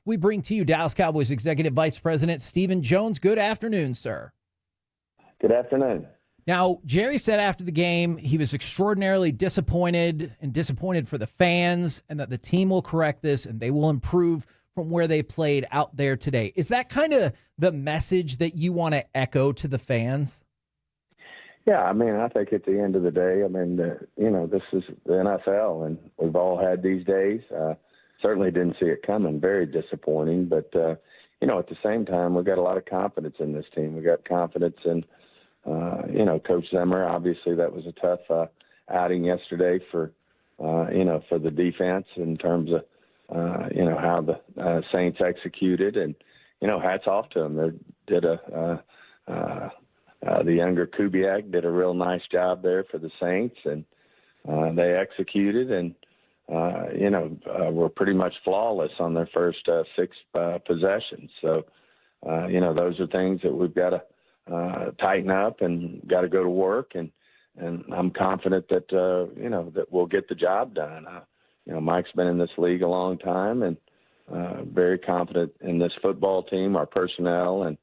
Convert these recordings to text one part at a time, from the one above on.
we bring to you Dallas Cowboys Executive Vice President Stephen Jones. Good afternoon, sir. Good afternoon. Now, Jerry said after the game he was extraordinarily disappointed for the fans, and that the team will correct this and they will improve from where they played out there today. Is that kind of the message that you want to echo to the fans? Yeah, I mean, I think at the end of the day, I mean, this is the NFL, and we've all had these days. Certainly didn't see it coming. Very disappointing. But, at the same time, we've got a lot of confidence in this team. We got confidence in, Coach Zimmer. Obviously, that was a tough outing yesterday for the defense in terms of, how the Saints executed. And, hats off to them. They did the younger Kubiak did a real nice job there for the Saints, and they executed and, were pretty much flawless on their first 6 possessions. So, those are things that we've got to tighten up and got to go to work. And I'm confident that, that we'll get the job done. Mike's been in this league a long time, and very confident in this football team, our personnel, and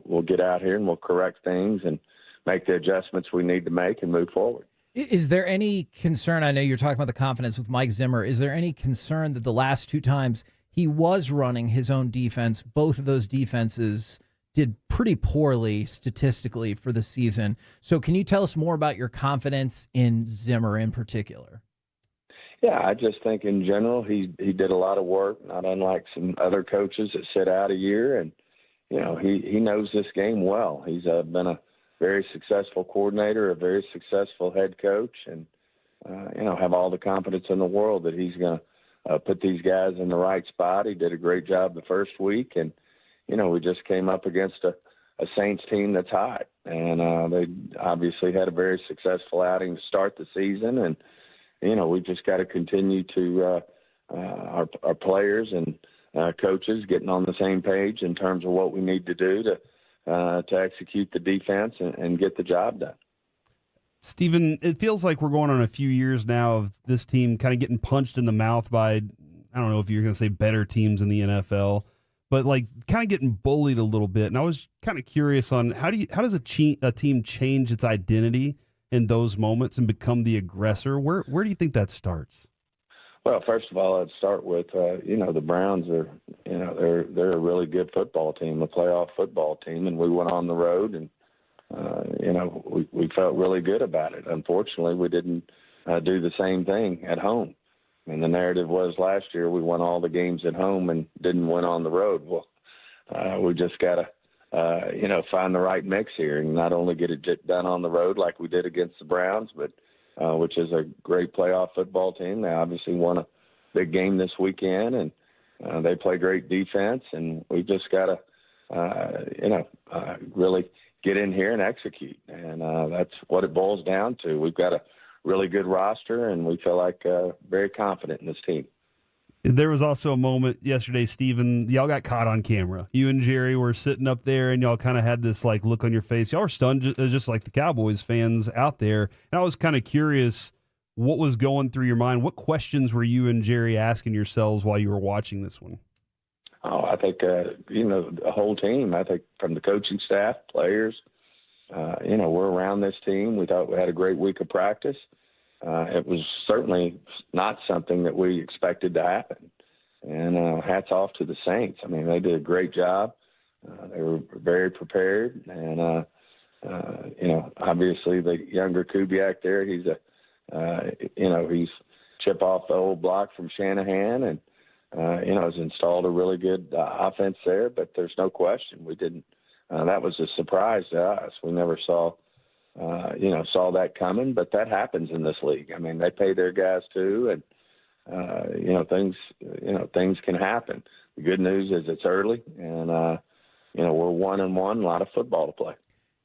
we'll get out here and we'll correct things and make the adjustments we need to make and move forward. Is there any concern? I know you're talking about the confidence with Mike Zimmer. Is there any concern that the last 2 times he was running his own defense, both of those defenses did pretty poorly statistically for the season? So can you tell us more about your confidence in Zimmer in particular? Yeah, I just think in general he did a lot of work, not unlike some other coaches that sit out a year, and he knows this game well. He's been a very successful coordinator, a very successful head coach, and, have all the confidence in the world that he's going to put these guys in the right spot. He did a great job the first week, and, we just came up against a Saints team that's hot. And they obviously had a very successful outing to start the season, and, we just got to continue to our players and coaches getting on the same page in terms of what we need to do to execute the defense and get the job done. Stephen, it feels like we're going on a few years now of this team kind of getting punched in the mouth by, I don't know if you're going to say better teams in the NFL, but like kind of getting bullied a little bit. And I was kind of curious on how does a team change its identity in those moments and become the aggressor? Where do you think that starts? Well, first of all, I'd start with, the Browns are, they're a really good football team, a playoff football team, and we went on the road and, we felt really good about it. Unfortunately, we didn't do the same thing at home. And the narrative was last year we won all the games at home and didn't win on the road. Well, we just got to, find the right mix here and not only get it done on the road like we did against the Browns, but which is a great playoff football team. They obviously won a big game this weekend, and they play great defense. And we just got to, really get in here and execute. And that's what it boils down to. We've got a really good roster, and we feel like very confident in this team. There was also a moment yesterday, Stephen, y'all got caught on camera. You and Jerry were sitting up there, and y'all kind of had this like look on your face. Y'all were stunned, just like the Cowboys fans out there. And I was kind of curious what was going through your mind. What questions were you and Jerry asking yourselves while you were watching this one? Oh, I think, the whole team, I think from the coaching staff, players, we're around this team. We thought we had a great week of practice. It was certainly not something that we expected to happen. And hats off to the Saints. I mean, they did a great job. They were very prepared. And, obviously the younger Kubiak there, he's he's chip off the old block from Shanahan and, has installed a really good offense there. But there's no question we didn't. That was a surprise to us. We never saw that coming, but that happens in this league. I mean, they pay their guys too, and things can happen. The good news is it's early, and we're 1-1, a lot of football to play.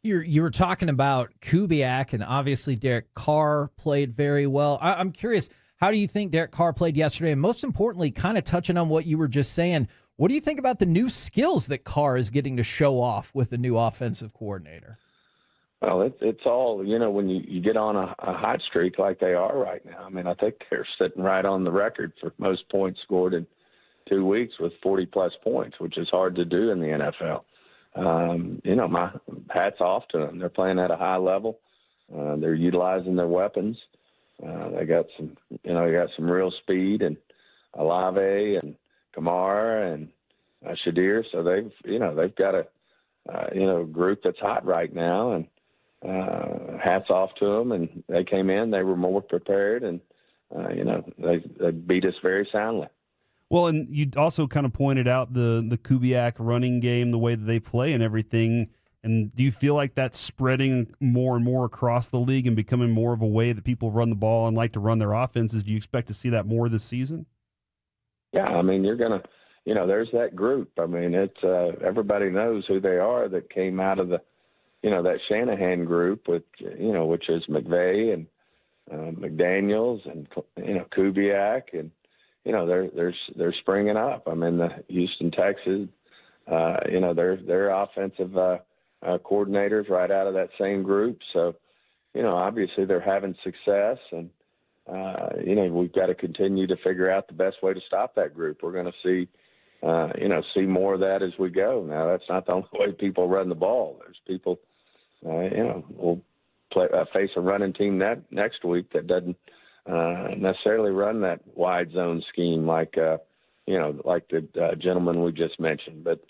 You were talking about Kubiak, and obviously Derek Carr played very well. I'm curious, how do you think Derek Carr played yesterday? And most importantly, kind of touching on what you were just saying, what do you think about the new skills that Carr is getting to show off with the new offensive coordinator? Well, it's all, when you get on a hot streak like they are right now. I mean, I think they're sitting right on the record for most points scored in 2 weeks with 40-plus points, which is hard to do in the NFL. My hat's off to them. They're playing at a high level. They're utilizing their weapons. They got some real speed, and Olave and Kamara and Shadir. So they've got a group that's hot right now, and hats off to them. And they came in, they were more prepared, and they beat us very soundly. Well, and you also kind of pointed out the Kubiak running game, the way that they play and everything. And do you feel like that's spreading more and more across the league and becoming more of a way that people run the ball and like to run their offenses? Do you expect to see that more this season? Yeah, I mean, you're going to, there's that group. I mean, it's everybody knows who they are that came out of the, that Shanahan group with, which is McVay and McDaniels and, Kubiak, and, they're springing up. I mean, the Houston Texans, they're offensive coordinators right out of that same group. So, obviously they're having success, and, we've got to continue to figure out the best way to stop that group. We're going to see, see more of that as we go. Now, that's not the only way people run the ball. There's people, will face a running team next week that doesn't necessarily run that wide zone scheme like the gentleman we just mentioned. But,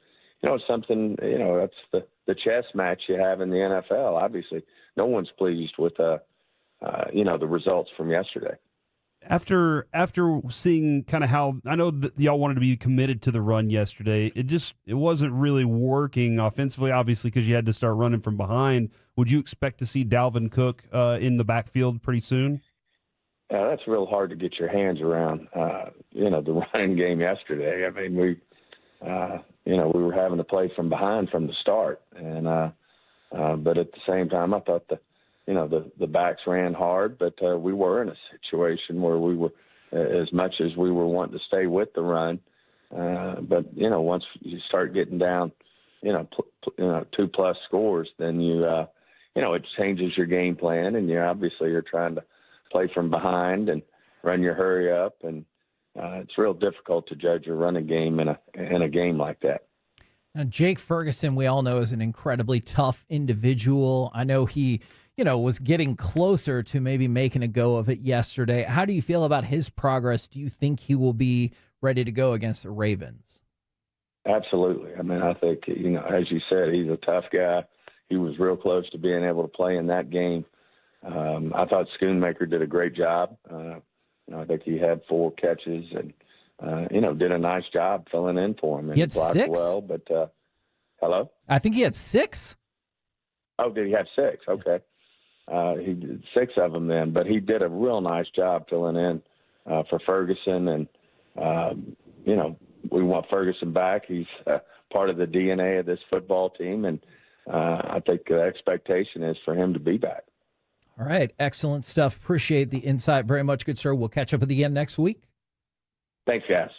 something, that's the chess match you have in the NFL. Obviously, no one's pleased with, the results from yesterday. After seeing kind of how, I know that y'all wanted to be committed to the run yesterday, it wasn't really working offensively, obviously, because you had to start running from behind. Would you expect to see Dalvin Cook in the backfield pretty soon? That's real hard to get your hands around, the running game yesterday. I mean, we were having to play from behind from the start. And but at the same time, I thought the backs ran hard, but we were in a situation where we were, as much as we were wanting to stay with the run. But, once you start getting down, 2+ scores, then it changes your game plan. And obviously you're trying to play from behind and run your hurry up. And it's real difficult to judge a running game in a game like that. Now, Jake Ferguson, we all know, is an incredibly tough individual. I know he, was getting closer to maybe making a go of it yesterday. How do you feel about his progress? Do you think he will be ready to go against the Ravens? Absolutely. I mean, I think, as you said, he's a tough guy. He was real close to being able to play in that game. I thought Schoonmaker did a great job. I think he had 4 catches and, did a nice job filling in for him. And he had blocked 6? Well, but hello? I think he had 6. Oh, did he have 6? Okay. He did 6 of them then, but he did a real nice job filling in for Ferguson. And, we want Ferguson back. He's part of the DNA of this football team. And I think the expectation is for him to be back. All right. Excellent stuff. Appreciate the insight very much, good sir. We'll catch up with you again next week. Thanks, guys.